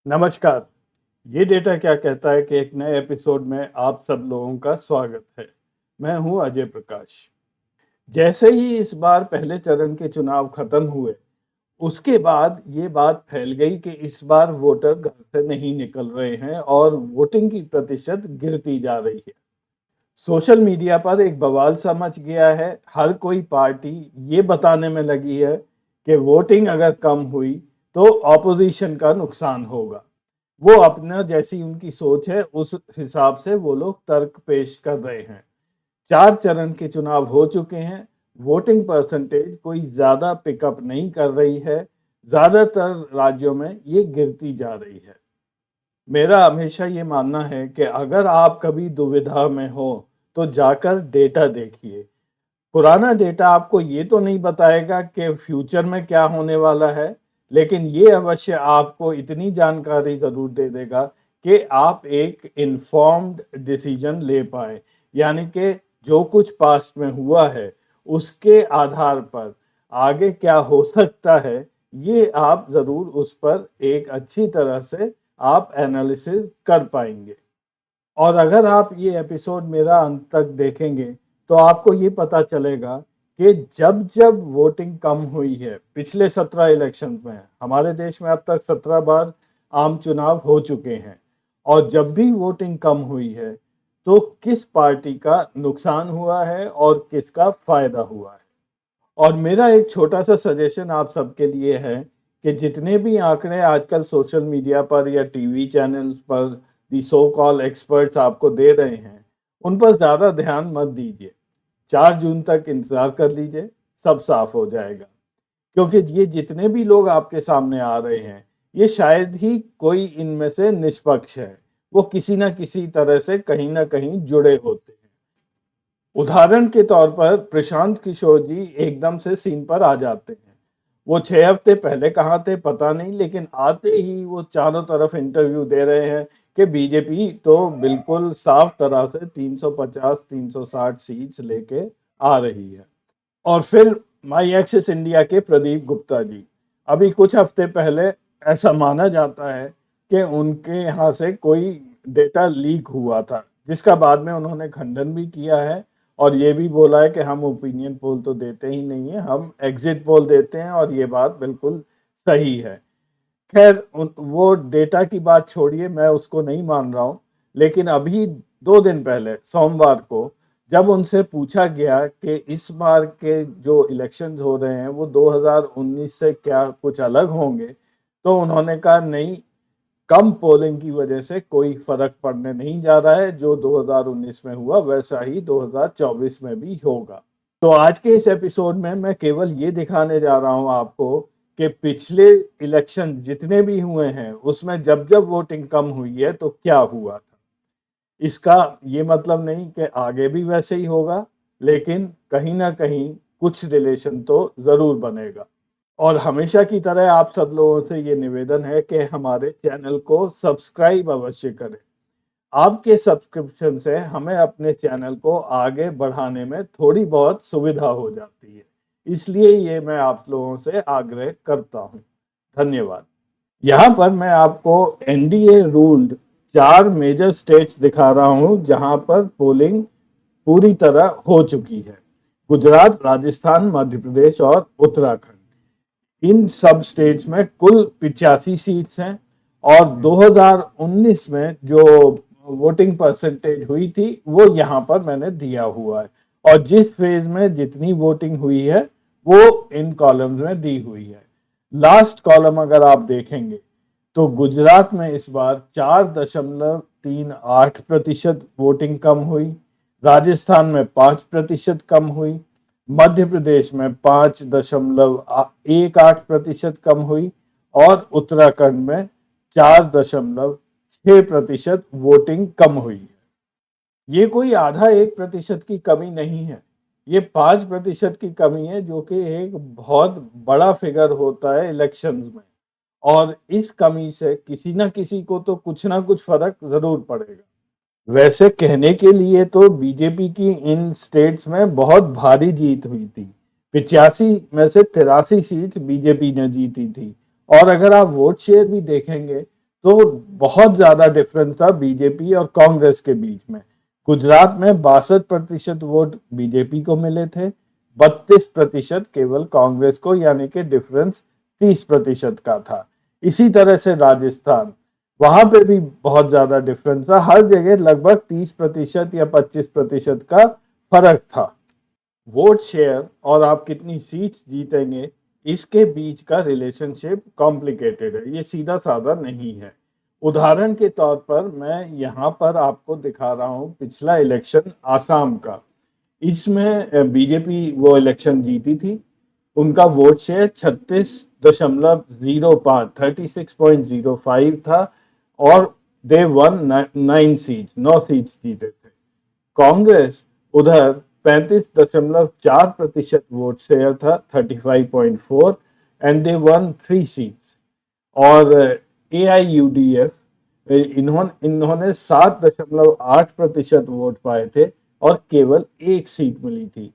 नमस्कार। ये डेटा क्या कहता है कि एक नए एपिसोड में आप सब लोगों का स्वागत है। मैं हूं अजय प्रकाश। जैसे ही इस बार पहले चरण के चुनाव खत्म हुए, उसके बाद ये बात फैल गई कि इस बार वोटर घर से नहीं निकल रहे हैं और वोटिंग की प्रतिशत गिरती जा रही है। सोशल मीडिया पर एक बवाल सा मच गया है। हर कोई पार्टी ये बताने में लगी है कि वोटिंग अगर कम हुई तो ऑपोजिशन का नुकसान होगा। वो अपना जैसी उनकी सोच है उस हिसाब से वो लोग तर्क पेश कर रहे हैं। 4 चरण के चुनाव हो चुके हैं। वोटिंग परसेंटेज कोई ज़्यादा पिकअप नहीं कर रही है। ज़्यादातर राज्यों में ये गिरती जा रही है। मेरा हमेशा ये मानना है कि अगर आप कभी दुविधा में हो तो जाकर डेटा देखिए। पुराना डेटा आपको ये तो नहीं बताएगा कि फ्यूचर में क्या होने वाला है, लेकिन ये अवश्य आपको इतनी जानकारी ज़रूर दे देगा कि आप एक इन्फॉर्म्ड डिसीजन ले पाएँ। यानी कि जो कुछ पास्ट में हुआ है, उसके आधार पर आगे क्या हो सकता है, ये आप ज़रूर उस पर एक अच्छी तरह से आप एनालिसिस कर पाएँगे। और अगर आप ये एपिसोड मेरा अंत तक देखेंगे, तो आपको ये पता चलेगा कि जब-जब वोटिंग कम हुई है, पिछले 17 इलेक्शंस में, हमारे देश में अब तक 17 बार आम चुनाव हो चुके हैं और जब भी वोटिंग कम हुई है, तो किस पार्टी का नुकसान हुआ है और किसका फ़ायदा हुआ है। और मेरा एक छोटा-सा सजेशन आप सबके लिए है कि जितने भी आंकड़े आजकल सोशल मीडिया पर या टीवी चैनल्स पर दी सो कॉल्ड एक्सपर्ट्स आपको दे रहे हैं, उन पर ज़्यादा ध्यान मत दीजिए। 4 जून तक इंतज़ार कर लीजिए, सब साफ हो जाएगा। क्योंकि ये जितने भी लोग आपके सामने आ रहे हैं, ये शायद ही कोई इनमें से निष्पक्ष है। वो किसी न किसी तरह से कहीं न कहीं जुड़े होते हैं। उदाहरण के तौर पर प्रशांत किशोर जी एकदम से सीन पर आ जाते हैं। वो 6 हफ्ते पहले कहाँ थे पता नहीं, लेकिन आते ही वो चारों तरफ इंटरव्यू दे रहे हैं कि बीजेपी तो बिल्कुल साफ तरह से 350-360 सीट्स लेके आ रही है। और फिर माई एक्सिस इंडिया के प्रदीप गुप्ता जी, अभी कुछ हफ्ते पहले ऐसा माना जाता है कि उनके यहाँ से कोई डेटा लीक हुआ था, जिसका बाद में उन्होंने खंडन भी किया है और ये भी बोला है कि हम ओपिनियन पोल तो देते ही नहीं है, हम एग्जिट पोल देते हैं और ये बात बिल्कुल सही है। खैर वो डेटा की बात छोड़िए, मैं उसको नहीं मान रहा हूँ। लेकिन अभी 2 दिन पहले सोमवार को जब उनसे पूछा गया कि इस बार के जो इलेक्शंस हो रहे हैं वो 2019 से क्या कुछ अलग होंगे, तो उन्होंने कहा नहीं, कम पोलिंग की वजह से कोई फर्क पड़ने नहीं जा रहा है। जो 2019 में हुआ वैसा ही 2024 में भी होगा। तो आज के इस एपिसोड में मैं केवल ये दिखाने जा रहा हूँ आपको कि पिछले इलेक्शन जितने भी हुए हैं उसमें जब-जब वोटिंग कम हुई है तो क्या हुआ था। इसका ये मतलब नहीं कि आगे भी वैसे ही होगा, लेकिन कहीं न कहीं कुछ रिलेशन तो ज़रूर बनेगा। और हमेशा की तरह आप सब लोगों से ये निवेदन है कि हमारे चैनल को सब्सक्राइब अवश्य करें। आपके सब्सक्रिप्शन से हमें अपने चैनल को आगे बढ़ाने में थोड़ी बहुत सुविधा हो जाती है। इसलिए ये मैं आप लोगों से आग्रह करता हूँ। धन्यवाद। यहाँ पर मैं आपको एनडीए रूल्ड 4 मेजर स्टेट्स दिखा रहा हूँ जहाँ पर पोलिंग पूरी तरह हो चुकी है। गुजरात, राजस्थान, मध्य प्रदेश और उत्तराखंड। इन सब स्टेट्स में कुल 85 सीट्स हैं और 2019 में जो वोटिंग परसेंटेज हुई थी वो यहाँ पर मैंने दिया हुआ है और जिस फेज में जितनी वोटिंग हुई है वो इन कॉलम्स में दी हुई है। लास्ट कॉलम अगर आप देखेंगे तो गुजरात में इस बार 4.38% वोटिंग कम हुई, राजस्थान में 5% कम हुई, मध्य प्रदेश में 5.18% कम हुई और उत्तराखंड में 4.6% वोटिंग कम हुई है। ये कोई आधा 1% की कमी नहीं है, ये 5% की कमी है जो कि एक बहुत बड़ा फिगर होता है इलेक्शंस में। और इस कमी से किसी ना किसी को तो कुछ ना कुछ फर्क जरूर पड़ेगा। वैसे कहने के लिए तो बीजेपी की इन स्टेट्स में बहुत भारी जीत हुई थी। 85 में से 83 सीट बीजेपी ने जीती थी और अगर आप वोट शेयर भी देखेंगे तो बहुत ज्यादा डिफरेंस था बीजेपी और कांग्रेस के बीच में। गुजरात में 62% वोट बीजेपी को मिले थे, 32% केवल कांग्रेस को, यानी कि डिफरेंस 30% का था। इसी तरह से राजस्थान, वहां पे भी बहुत ज्यादा डिफरेंस था, हर जगह लगभग 30% या 25% का फर्क था। वोट शेयर और आप कितनी सीट्स जीतेंगे, इसके बीच का रिलेशनशिप कॉम्प्लिकेटेड है, ये सीधा साधा नहीं है। उदाहरण के तौर पर मैं यहाँ पर आपको दिखा रहा हूँ पिछला इलेक्शन आसाम का। इसमें बीजेपी वो इलेक्शन जीती थी, उनका वोट शेयर 36.05 36.05 था, और दे वन 9 सीट्स जीते थे। कांग्रेस उधर 35.4% वोट शेयर था, 35.4, एंड दे वन 3 सीट्स। और AIUDF इन्होंने 7.8% वोट पाए थे और केवल 1 सीट मिली थी।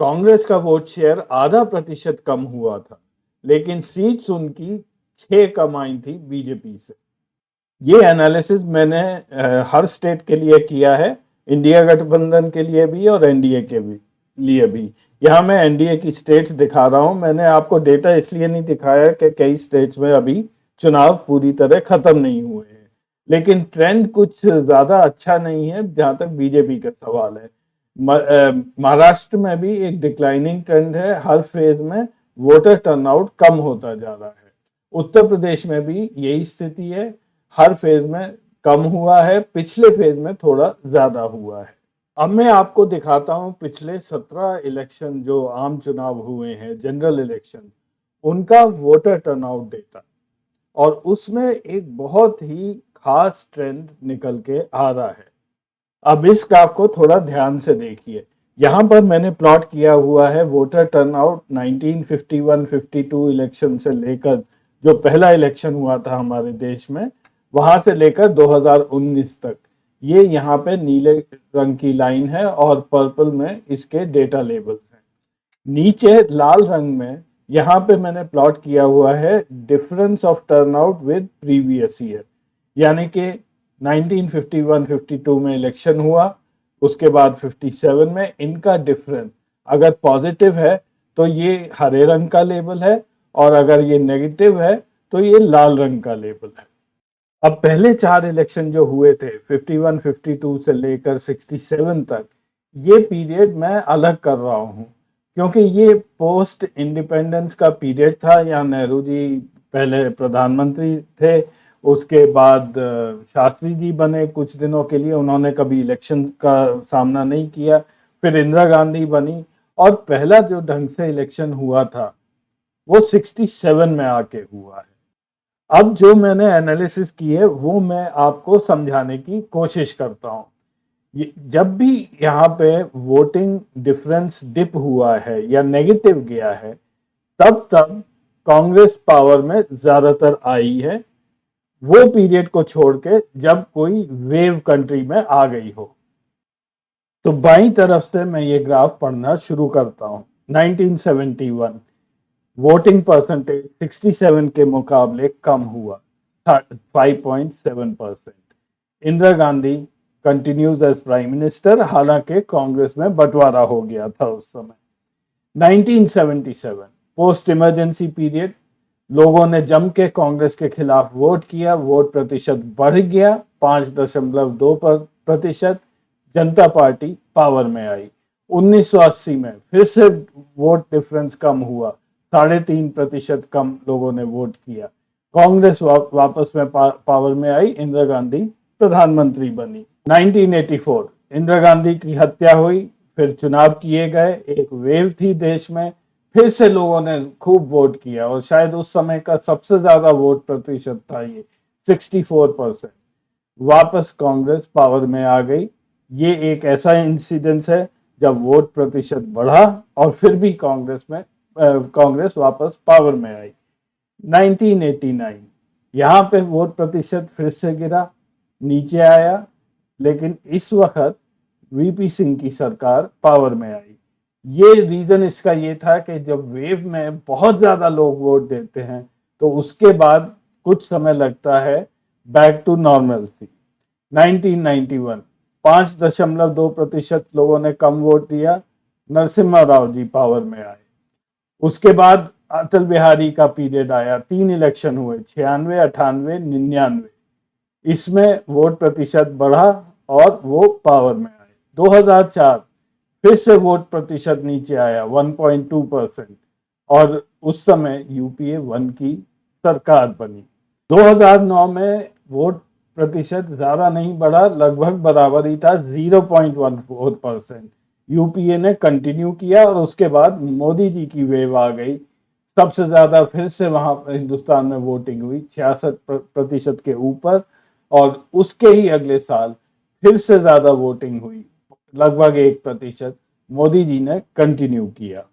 कांग्रेस का वोट शेयर आधा प्रतिशत कम हुआ था, लेकिन सीट्स उनकी 6 कम आई थी बीजेपी से। ये एनालिसिस मैंने हर स्टेट के लिए किया है, इंडिया गठबंधन के लिए भी और एनडीए के लिए भी। यहाँ मैं एनडीए की स्टेट्स दिखा रहा हूँ। मैंने आपको डेटा इसलिए नहीं दिखाया कि कई स्टेट्स में अभी चुनाव पूरी तरह खत्म नहीं हुए हैं, लेकिन ट्रेंड कुछ ज्यादा अच्छा नहीं है जहां तक बीजेपी का सवाल है। महाराष्ट्र में भी एक डिक्लाइनिंग ट्रेंड है, हर फेज में वोटर टर्नआउट कम होता जा रहा है। उत्तर प्रदेश में भी यही स्थिति है, हर फेज में कम हुआ है, पिछले फेज में थोड़ा ज्यादा हुआ है। अब मैं आपको दिखाता हूं पिछले 17 इलेक्शन जो आम चुनाव हुए हैं, जनरल इलेक्शन, उनका वोटर टर्नआउट डेटा, और उसमें एक बहुत ही खास ट्रेंड निकल के आ रहा है। अब इस ग्राफ को थोड़ा ध्यान से देखिए। यहाँ पर मैंने प्लॉट किया हुआ है वोटर टर्नआउट 1951-52 इलेक्शन से लेकर, जो पहला इलेक्शन हुआ था हमारे देश में, वहां से लेकर 2019 तक। ये यहाँ पे नीले रंग की लाइन है और पर्पल में इसके डेटा लेबल हैं। नीचे लाल रंग में यहाँ पे मैंने प्लॉट किया हुआ है difference of turnout with previous year, यानी कि 1951-52 में इलेक्शन हुआ, उसके बाद 57 में इनका डिफरेंस अगर पॉजिटिव है तो ये हरे रंग का लेबल है, और अगर ये नेगेटिव है तो ये लाल रंग का लेबल है। अब पहले 4 इलेक्शन जो हुए थे 51-52 से लेकर 67 तक, ये पीरियड मैं अलग कर रहा हूँ, क्योंकि ये पोस्ट इंडिपेंडेंस का पीरियड था। यहाँ नेहरू जी पहले प्रधानमंत्री थे, उसके बाद शास्त्री जी बने कुछ दिनों के लिए, उन्होंने कभी इलेक्शन का सामना नहीं किया। फिर इंदिरा गांधी बनी, और पहला जो ढंग से इलेक्शन हुआ था वो 67 में आके हुआ है। अब जो मैंने एनालिसिस की है वो मैं आपको समझाने की कोशिश करता हूँ। जब भी यहाँ पे वोटिंग डिफरेंस डिप हुआ है या नेगेटिव गया है, तब तब कांग्रेस पावर में ज्यादातर आई है, वो पीरियड को छोड़ के जब कोई वेव कंट्री में आ गई हो। तो बाईं तरफ से मैं ये ग्राफ पढ़ना शुरू करता हूँ। 1971 वोटिंग परसेंटेज 67 के मुकाबले कम हुआ, 5.7%। Indira Gandhi continues as prime minister, हालांकि कांग्रेस में बंटवारा हो गया था उस समय। 1977 पोस्ट इमरजेंसी पीरियड, लोगों ने जम के कांग्रेस के खिलाफ वोट किया, वोट प्रतिशत बढ़ गया 5.2%, जनता पार्टी पावर में आई। 1980 में फिर से वोट डिफरेंस कम हुआ, 3.5% कम लोगों ने वोट किया, कांग्रेस वापस में पावर में आई, इंदिरा गांधी प्रधानमंत्री बनी। 1984 इंदिरा गांधी की हत्या हुई, फिर चुनाव किए गए, एक वेव थी देश में, फिर से लोगों ने खूब वोट किया, और शायद उस समय का सबसे ज्यादा वोट प्रतिशत था ये, 64%। वापस कांग्रेस पावर में आ गई। ये एक ऐसा इंसिडेंस है जब वोट प्रतिशत बढ़ा और फिर भी कांग्रेस वापस पावर में आई। 1989 यहाँ पे वोट प्रतिशत फिर से गिरा, नीचे आया, लेकिन इस वक्त वीपी सिंह की सरकार पावर में आई। ये रीजन इसका ये था कि जब वेव में बहुत ज्यादा लोग वोट देते हैं तो उसके बाद कुछ समय लगता है बैक टू नॉर्मलसी। 1991 5.2% लोगों ने कम वोट दिया, नरसिम्हा राव जी पावर में आए। उसके बाद अटल बिहारी का पीरियड आया, 3 इलेक्शन हुए, 96, 98, 99। इसमें वोट प्रतिशत बढ़ा और वो पावर में आए। 2004 फिर से वोट प्रतिशत नीचे आया, 1.2%, और उस समय यूपीए 1 की सरकार बनी। 2009 में वोट प्रतिशत ज्यादा नहीं बढ़ा, लगभग बराबर ही था, 0.14%। यूपीए ने कंटिन्यू किया और उसके बाद मोदी जी की वेव आ गई। सबसे ज्यादा फिर से वहां हिंदुस्तान में वोटिंग हुई, 66% के ऊपर, और उसके ही अगले साल फिर से ज्यादा वोटिंग हुई, लगभग 1%। मोदी जी ने कंटिन्यू किया।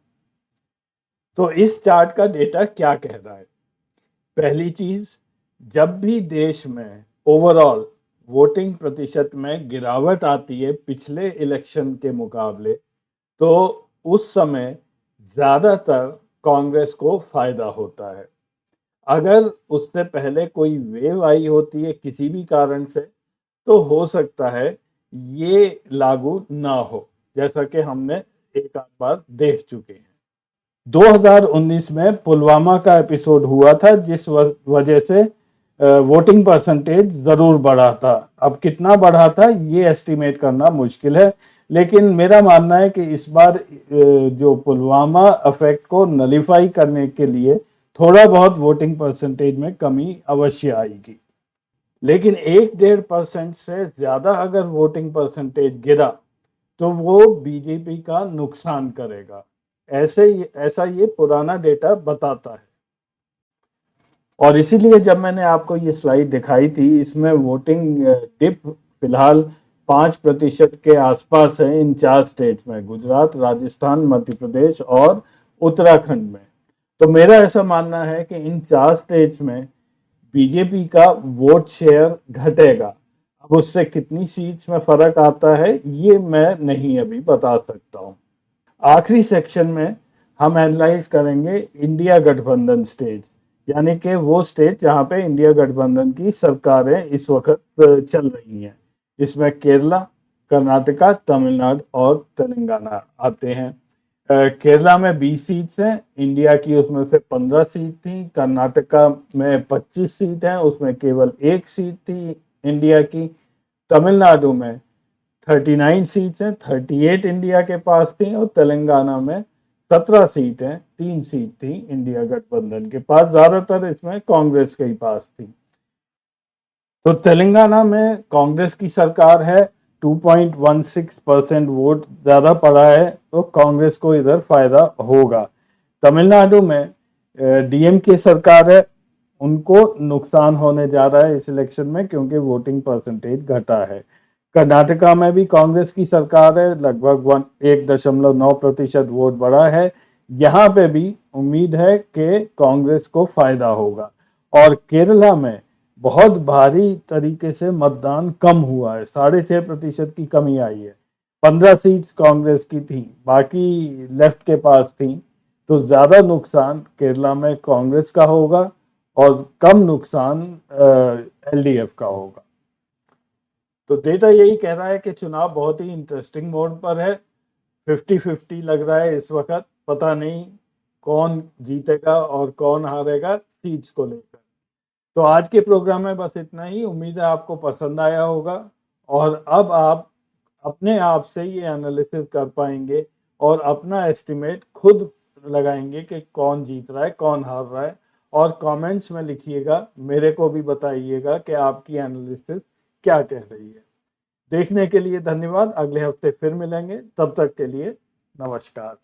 तो इस चार्ट का डेटा क्या कह रहा है? पहली चीज, जब भी देश में ओवरऑल वोटिंग प्रतिशत में गिरावट आती है पिछले इलेक्शन के मुकाबले, तो उस समय ज्यादातर कांग्रेस को फायदा होता है। अगर उससे पहले कोई वेव आई होती है किसी भी कारण से, तो हो सकता है ये लागू ना हो, जैसा कि हमने एक आध बार देख चुके हैं। 2019 में पुलवामा का एपिसोड हुआ था, जिस वजह से वोटिंग परसेंटेज जरूर बढ़ा था। अब कितना बढ़ा था ये एस्टिमेट करना मुश्किल है, लेकिन मेरा मानना है कि इस बार जो पुलवामा अफेक्ट को नलीफाई करने के लिए थोड़ा बहुत वोटिंग परसेंटेज में कमी अवश्य आएगी। लेकिन 1-1.5% से ज्यादा अगर वोटिंग परसेंटेज गिरा तो वो बीजेपी का नुकसान करेगा, ऐसा ये पुराना डेटा बताता है। और इसीलिए जब मैंने आपको ये स्लाइड दिखाई थी, इसमें वोटिंग डिप फिलहाल 5% के आसपास है इन 4 स्टेट्स में, गुजरात, राजस्थान, मध्य प्रदेश और उत्तराखंड में। तो मेरा ऐसा मानना है कि इन 4 स्टेट्स में बीजेपी का वोट शेयर घटेगा। अब उससे कितनी सीट्स में फर्क आता है ये मैं नहीं अभी बता सकता हूं। आखिरी सेक्शन में हम एनालाइज करेंगे इंडिया गठबंधन स्टेट, यानी कि वो स्टेट जहां पे इंडिया गठबंधन की सरकारें इस वक्त चल रही हैं। इसमें केरला, कर्नाटका, तमिलनाडु और तेलंगाना आते हैं। केरला में 20 सीट्स हैं, इंडिया की उसमें से 15 सीट थी। कर्नाटका में 25 सीट हैं, उसमें केवल 1 सीट थी इंडिया की। तमिलनाडु में 39 सीट्स हैं, 38 इंडिया के पास थी, और तेलंगाना में 17 सीट हैं, 3 सीट थी इंडिया गठबंधन के पास, ज्यादातर इसमें कांग्रेस के ही पास थी। तो तेलंगाना में कांग्रेस की सरकार है, 2.16% वोट ज्यादा पड़ा है, तो कांग्रेस को इधर फायदा होगा। तमिलनाडु में डीएमके सरकार है, उनको नुकसान होने जा रहा है इस इलेक्शन में, क्योंकि वोटिंग परसेंटेज घटा है। कर्नाटका में भी कांग्रेस की सरकार है, लगभग 1.9% वोट बढ़ा है। यहाँ पे भी उम्मीद है कि कांग्रेस को फायदा होगा। और केरला में बहुत भारी तरीके से मतदान कम हुआ है, 6.5% की कमी आई है। 15 सीट्स कांग्रेस की थी, बाकी लेफ्ट के पास थी। तो ज्यादा नुकसान केरला में कांग्रेस का होगा और कम नुकसान एलडीएफ का होगा। तो डेटा यही कह रहा है कि चुनाव बहुत ही इंटरेस्टिंग मोड पर है। 50-50 लग रहा है इस वक्त, पता नहीं कौन जीतेगा और कौन हारेगा सीट्स को लेकर। तो आज के प्रोग्राम में बस इतना ही, उम्मीद है आपको पसंद आया होगा, और अब आप अपने आप से ये एनालिसिस कर पाएंगे और अपना एस्टिमेट खुद लगाएंगे कि कौन जीत रहा है, कौन हार रहा है। और कमेंट्स में लिखिएगा, मेरे को भी बताइएगा कि आपकी एनालिसिस क्या कह रही है। देखने के लिए धन्यवाद, अगले हफ्ते फिर मिलेंगे, तब तक के लिए नमस्कार।